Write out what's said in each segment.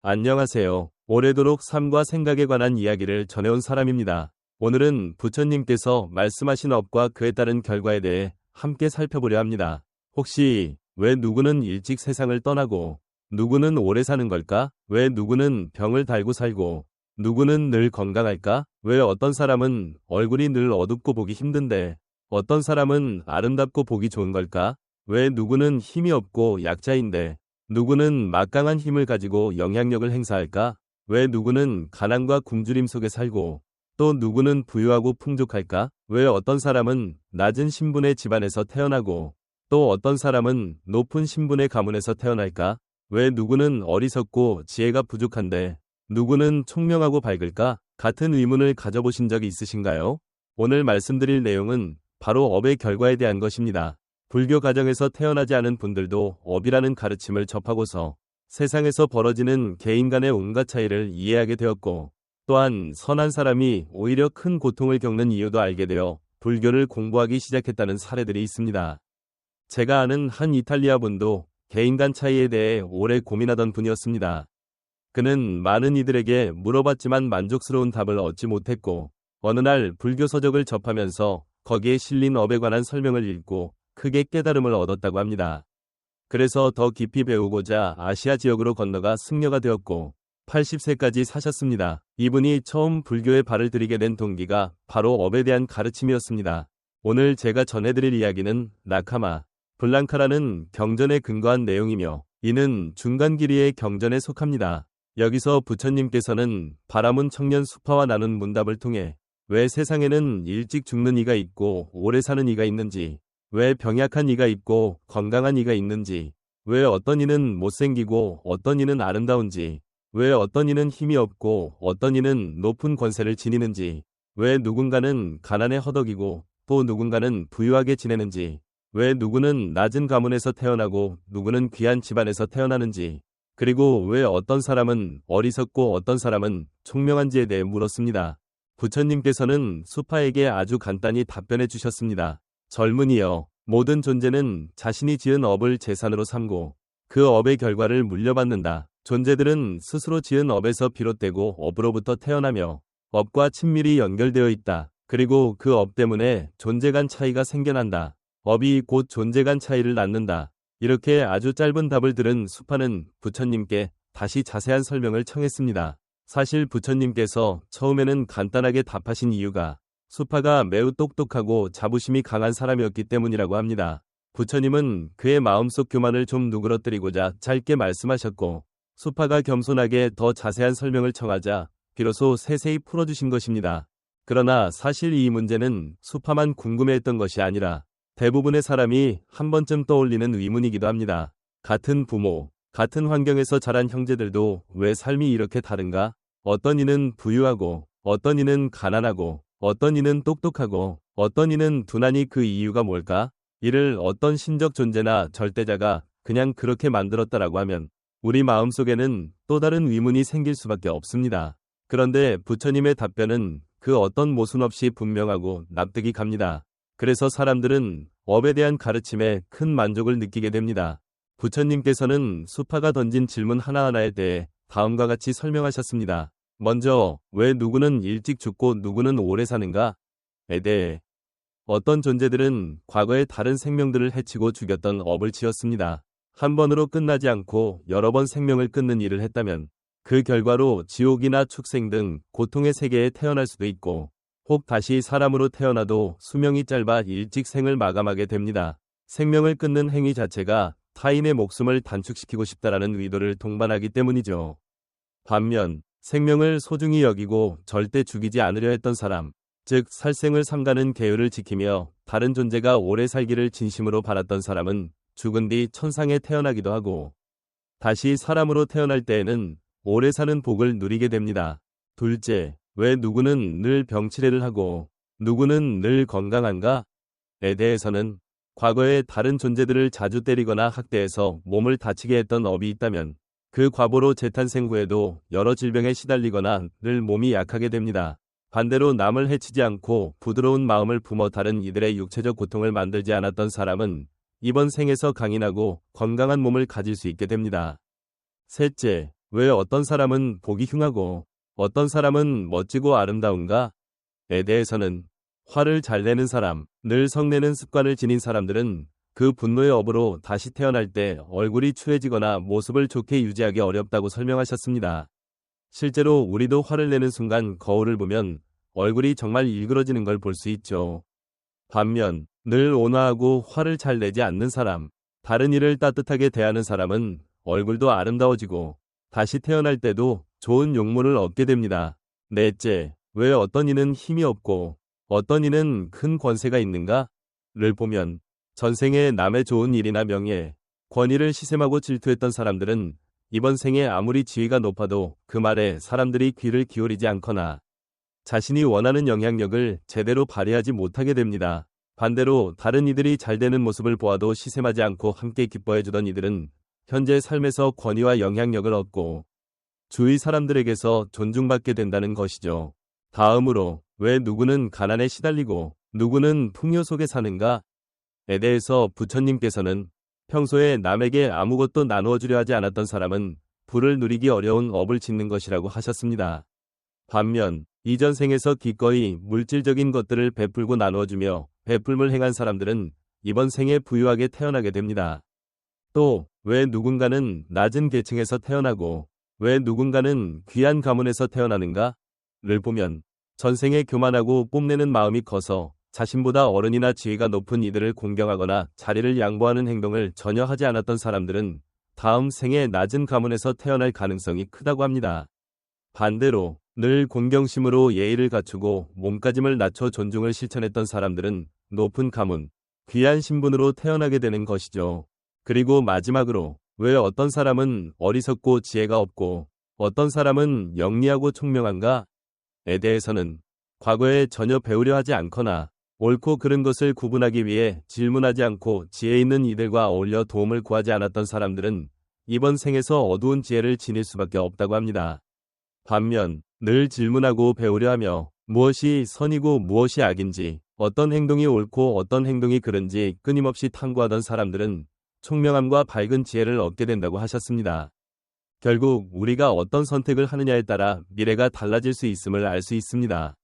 안녕하세요. 오래도록 삶과 생각에 관한 이야기를 전해온 사람입니다. 오늘은 부처님께서 말씀하신 업과 그에 따른 결과에 대해 함께 살펴보려 합니다. 혹시 왜 누구는 일찍 세상을 떠나고 누구는 오래 사는 걸까? 왜 누구는 병을 달고 살고 누구는 늘 건강할까? 왜 어떤 사람은 얼굴이 늘 어둡고 보기 힘든데 어떤 사람은 아름답고 보기 좋은 걸까? 왜 누구는 힘이 없고 약자인데 누구는 막강한 힘을 가지고 영향력을 행사할까? 왜 누구는 가난과 굶주림 속에 살고 또 누구는 부유하고 풍족할까? 왜 어떤 사람은 낮은 신분의 집안에서 태어나고 또 어떤 사람은 높은 신분의 가문에서 태어날까? 왜 누구는 어리석고 지혜가 부족한데 누구는 총명하고 밝을까? 같은 의문을 가져보신 적이 있으신가요? 오늘 말씀드릴 내용은 바로 업의 결과에 대한 것입니다. 불교 가정에서 태어나지 않은 분들도 업이라는 가르침을 접하고서 세상에서 벌어지는 개인 간의 온갖 차이를 이해하게 되었고 또한 선한 사람이 오히려 큰 고통을 겪는 이유도 알게 되어 불교를 공부하기 시작했다는 사례들이 있습니다. 제가 아는 한 이탈리아 분도 개인 간 차이에 대해 오래 고민하던 분이었습니다. 그는 많은 이들에게 물어봤지만 만족스러운 답을 얻지 못했고 어느 날 불교 서적을 접하면서 거기에 실린 업에 관한 설명을 읽고 크게 깨달음을 얻었다고 합니다. 그래서 더 깊이 배우고자 아시아 지역으로 건너가 승려가 되었고 80세까지 사셨습니다. 이분이 처음 불교에 발을 들이게 된 동기가 바로 업에 대한 가르침이었습니다. 오늘 제가 전해드릴 이야기는 나카마, 블랑카라는 경전에 근거한 내용이며 이는 중간 길이의 경전에 속합니다. 여기서 부처님께서는 바라문 청년 수파와 나눈 문답을 통해 왜 세상에는 일찍 죽는 이가 있고 오래 사는 이가 있는지, 왜 병약한 이가 있고 건강한 이가 있는지, 왜 어떤 이는 못생기고 어떤 이는 아름다운지, 왜 어떤 이는 힘이 없고 어떤 이는 높은 권세를 지니는지, 왜 누군가는 가난에 허덕이고 또 누군가는 부유하게 지내는지, 왜 누구는 낮은 가문에서 태어나고 누구는 귀한 집안에서 태어나는지, 그리고 왜 어떤 사람은 어리석고 어떤 사람은 총명한지에 대해 물었습니다. 부처님께서는 수파에게 아주 간단히 답변해 주셨습니다. 젊은이여, 모든 존재는 자신이 지은 업을 재산으로 삼고 그 업의 결과를 물려받는다. 존재들은 스스로 지은 업에서 비롯되고 업으로부터 태어나며 업과 친밀히 연결되어 있다. 그리고 그 업 때문에 존재 간 차이가 생겨난다. 업이 곧 존재 간 차이를 낳는다. 이렇게 아주 짧은 답을 들은 수파는 부처님께 다시 자세한 설명을 청했습니다. 사실 부처님께서 처음에는 간단하게 답하신 이유가 수파가 매우 똑똑하고 자부심이 강한 사람이었기 때문이라고 합니다. 부처님은 그의 마음속 교만을 좀 누그러뜨리고자 짧게 말씀하셨고 수파가 겸손하게 더 자세한 설명을 청하자 비로소 세세히 풀어주신 것입니다. 그러나 사실 이 문제는 수파만 궁금해했던 것이 아니라 대부분의 사람이 한 번쯤 떠올리는 의문이기도 합니다. 같은 부모, 같은 환경에서 자란 형제들도 왜 삶이 이렇게 다른가? 어떤 이는 부유하고 어떤 이는 가난하고 어떤 이는 똑똑하고 어떤 이는 둔하니 그 이유가 뭘까? 이를 어떤 신적 존재나 절대자가 그냥 그렇게 만들었다라고 하면 우리 마음속에는 또 다른 의문이 생길 수밖에 없습니다. 그런데 부처님의 답변은 그 어떤 모순 없이 분명하고 납득이 갑니다. 그래서 사람들은 업에 대한 가르침에 큰 만족을 느끼게 됩니다. 부처님께서는 수파가 던진 질문 하나하나에 대해 다음과 같이 설명하셨습니다. 먼저, 왜 누구는 일찍 죽고 누구는 오래 사는가? 에 대해 어떤 존재들은 과거에 다른 생명들을 해치고 죽였던 업을 지었습니다. 한 번으로 끝나지 않고 여러 번 생명을 끊는 일을 했다면 그 결과로 지옥이나 축생 등 고통의 세계에 태어날 수도 있고 혹 다시 사람으로 태어나도 수명이 짧아 일찍 생을 마감하게 됩니다. 생명을 끊는 행위 자체가 타인의 목숨을 단축시키고 싶다라는 의도를 동반하기 때문이죠. 반면 생명을 소중히 여기고 절대 죽이지 않으려 했던 사람, 즉 살생을 삼가는 계율을 지키며 다른 존재가 오래 살기를 진심으로 바랐던 사람은 죽은 뒤 천상에 태어나기도 하고 다시 사람으로 태어날 때에는 오래 사는 복을 누리게 됩니다. 둘째, 왜 누구는 늘 병치레를 하고 누구는 늘 건강한가? 에 대해서는 과거에 다른 존재들을 자주 때리거나 학대해서 몸을 다치게 했던 업이 있다면 그 과보로 재탄생 후에도 여러 질병에 시달리거나 늘 몸이 약하게 됩니다. 반대로 남을 해치지 않고 부드러운 마음을 품어 다른 이들의 육체적 고통을 만들지 않았던 사람은 이번 생에서 강인하고 건강한 몸을 가질 수 있게 됩니다. 셋째, 왜 어떤 사람은 보기 흉하고 어떤 사람은 멋지고 아름다운가? 에 대해서는 화를 잘 내는 사람, 늘 성내는 습관을 지닌 사람들은 그 분노의 업으로 다시 태어날 때 얼굴이 추해지거나 모습을 좋게 유지하기 어렵다고 설명하셨습니다. 실제로 우리도 화를 내는 순간 거울을 보면 얼굴이 정말 일그러지는 걸 볼 수 있죠. 반면 늘 온화하고 화를 잘 내지 않는 사람, 다른 이를 따뜻하게 대하는 사람은 얼굴도 아름다워지고 다시 태어날 때도 좋은 용모를 얻게 됩니다. 넷째, 왜 어떤 이는 힘이 없고 어떤 이는 큰 권세가 있는가? 를 보면 전생에 남의 좋은 일이나 명예, 권위를 시샘하고 질투했던 사람들은 이번 생에 아무리 지위가 높아도 그 말에 사람들이 귀를 기울이지 않거나 자신이 원하는 영향력을 제대로 발휘하지 못하게 됩니다. 반대로 다른 이들이 잘 되는 모습을 보아도 시샘하지 않고 함께 기뻐해주던 이들은 현재 삶에서 권위와 영향력을 얻고 주위 사람들에게서 존중받게 된다는 것이죠. 다음으로 왜 누구는 가난에 시달리고 누구는 풍요 속에 사는가? 에 대해서 부처님께서는 평소에 남에게 아무것도 나누어 주려 하지 않았던 사람은 부를 누리기 어려운 업을 짓는 것이라고 하셨습니다. 반면 이전 생에서 기꺼이 물질적인 것들을 베풀고 나누어주며 베풀물 행한 사람들은 이번 생에 부유하게 태어나게 됩니다. 또 왜 누군가는 낮은 계층에서 태어나고 왜 누군가는 귀한 가문에서 태어나는가? 를 보면 전생에 교만하고 뽐내는 마음이 커서 자신보다 어른이나 지위가 높은 이들을 공경하거나 자리를 양보하는 행동을 전혀 하지 않았던 사람들은 다음 생에 낮은 가문에서 태어날 가능성이 크다고 합니다. 반대로 늘 공경심으로 예의를 갖추고 몸가짐을 낮춰 존중을 실천했던 사람들은 높은 가문, 귀한 신분으로 태어나게 되는 것이죠. 그리고 마지막으로 왜 어떤 사람은 어리석고 지혜가 없고 어떤 사람은 영리하고 총명한가? 에 대해서는 과거에 전혀 배우려 하지 않거나 옳고 그른 것을 구분하기 위해 질문하지 않고 지혜 있는 이들과 어울려 도움을 구하지 않았던 사람들은 이번 생에서 어두운 지혜를 지닐 수밖에 없다고 합니다. 반면 늘 질문하고 배우려 하며 무엇이 선이고 무엇이 악인지 어떤 행동이 옳고 어떤 행동이 그른지 끊임없이 탐구하던 사람들은 총명함과 밝은 지혜를 얻게 된다고 하셨습니다. 결국 우리가 어떤 선택을 하느냐에 따라 미래가 달라질 수 있음을 알 수 있습니다.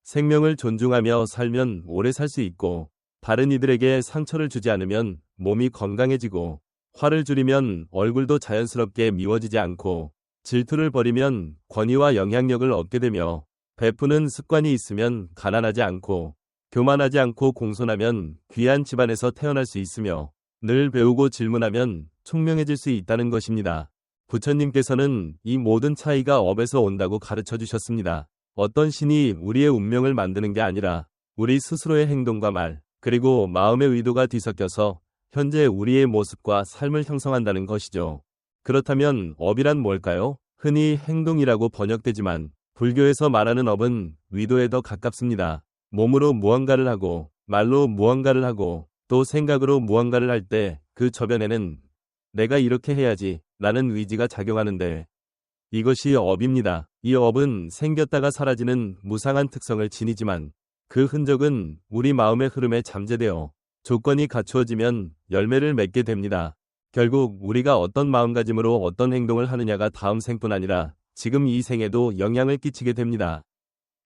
생명을 존중하며 살면 오래 살 수 있고 다른 이들에게 상처를 주지 않으면 몸이 건강해지고 화를 줄이면 얼굴도 자연스럽게 미워지지 않고 질투를 버리면 권위와 영향력을 얻게 되며 베푸는 습관이 있으면 가난하지 않고 교만하지 않고 공손하면 귀한 집안에서 태어날 수 있으며 늘 배우고 질문하면 총명해질 수 있다는 것입니다. 부처님께서는 이 모든 차이가 업에서 온다고 가르쳐 주셨습니다. 어떤 신이 우리의 운명을 만드는 게 아니라 우리 스스로의 행동과 말, 그리고 마음의 의도가 뒤섞여서 현재 우리의 모습과 삶을 형성한다는 것이죠. 그렇다면 업이란 뭘까요? 흔히 행동이라고 번역되지만 불교에서 말하는 업은 위도에 더 가깝습니다. 몸으로 무언가를 하고 말로 무언가를 하고 또 생각으로 무언가를 할 때 그 저변에는 내가 이렇게 해야지 라는 의지가 작용하는데 이것이 업입니다. 이 업은 생겼다가 사라지는 무상한 특성을 지니지만 그 흔적은 우리 마음의 흐름에 잠재되어 조건이 갖추어지면 열매를 맺게 됩니다. 결국 우리가 어떤 마음가짐으로 어떤 행동을 하느냐가 다음 생뿐 아니라 지금 이 생에도 영향을 끼치게 됩니다.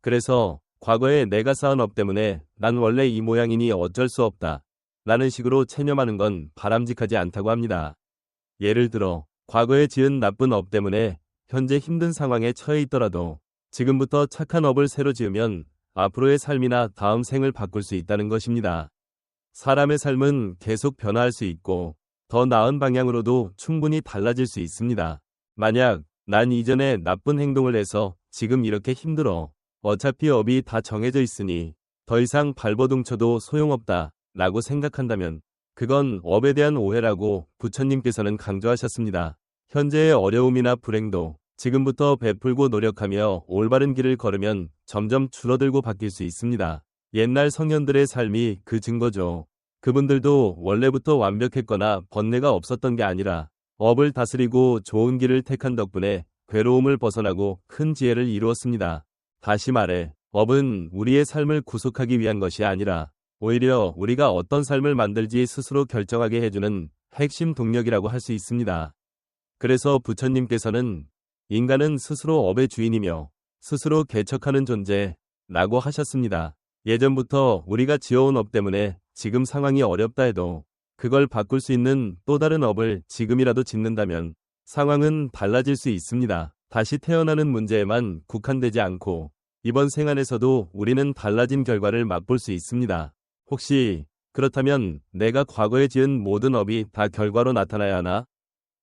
그래서 과거에 내가 쌓은 업 때문에 난 원래 이 모양이니 어쩔 수 없다 라는 식으로 체념하는 건 바람직하지 않다고 합니다. 예를 들어 과거에 지은 나쁜 업 때문에 현재 힘든 상황에 처해 있더라도 지금부터 착한 업을 새로 지으면 앞으로의 삶이나 다음 생을 바꿀 수 있다는 것입니다. 사람의 삶은 계속 변화할 수 있고 더 나은 방향으로도 충분히 달라질 수 있습니다. 만약 난 이전에 나쁜 행동을 해서 지금 이렇게 힘들어. 어차피 업이 다 정해져 있으니 더 이상 발버둥쳐도 소용없다 라고 생각한다면 그건 업에 대한 오해라고 부처님께서는 강조하셨습니다. 현재의 어려움이나 불행도 지금부터 베풀고 노력하며 올바른 길을 걸으면 점점 줄어들고 바뀔 수 있습니다. 옛날 성현들의 삶이 그 증거죠. 그분들도 원래부터 완벽했거나 번뇌가 없었던 게 아니라 업을 다스리고 좋은 길을 택한 덕분에 괴로움을 벗어나고 큰 지혜를 이루었습니다. 다시 말해, 업은 우리의 삶을 구속하기 위한 것이 아니라 오히려 우리가 어떤 삶을 만들지 스스로 결정하게 해주는 핵심 동력이라고 할 수 있습니다. 그래서 부처님께서는 인간은 스스로 업의 주인이며 스스로 개척하는 존재라고 하셨습니다. 예전부터 우리가 지어온 업 때문에 지금 상황이 어렵다 해도 그걸 바꿀 수 있는 또 다른 업을 지금이라도 짓는다면 상황은 달라질 수 있습니다. 다시 태어나는 문제에만 국한되지 않고 이번 생안에서도 우리는 달라진 결과를 맛볼 수 있습니다. 혹시 그렇다면 내가 과거에 지은 모든 업이 다 결과로 나타나야 하나?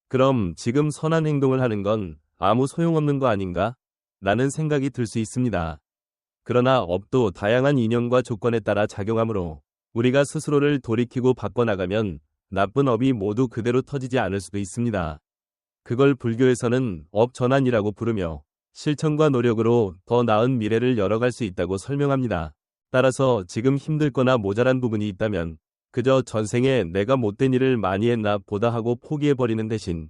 그럼 지금 선한 행동을 하는 건 아무 소용없는 거 아닌가? 라는 생각이 들 수 있습니다. 그러나 업도 다양한 인연과 조건에 따라 작용하므로 우리가 스스로를 돌이키고 바꿔나가면 나쁜 업이 모두 그대로 터지지 않을 수도 있습니다. 그걸 불교에서는 업전환이라고 부르며 실천과 노력으로 더 나은 미래를 열어갈 수 있다고 설명합니다. 따라서 지금 힘들거나 모자란 부분이 있다면 그저 전생에 내가 못된 일을 많이 했나 보다 하고 포기해버리는 대신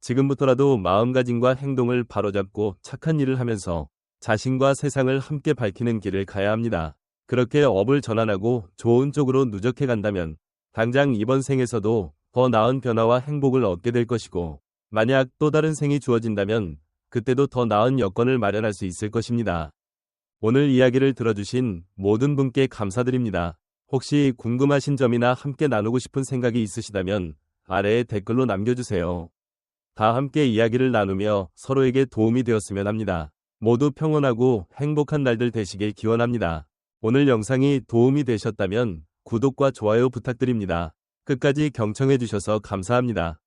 지금부터라도 마음가짐과 행동을 바로잡고 착한 일을 하면서 자신과 세상을 함께 밝히는 길을 가야 합니다. 그렇게 업을 전환하고 좋은 쪽으로 누적해 간다면 당장 이번 생에서도 더 나은 변화와 행복을 얻게 될 것이고 만약 또 다른 생이 주어진다면 그때도 더 나은 여건을 마련할 수 있을 것입니다. 오늘 이야기를 들어주신 모든 분께 감사드립니다. 혹시 궁금하신 점이나 함께 나누고 싶은 생각이 있으시다면 아래에 댓글로 남겨주세요. 다 함께 이야기를 나누며 서로에게 도움이 되었으면 합니다. 모두 평온하고 행복한 날들 되시길 기원합니다. 오늘 영상이 도움이 되셨다면 구독과 좋아요 부탁드립니다. 끝까지 경청해주셔서 감사합니다.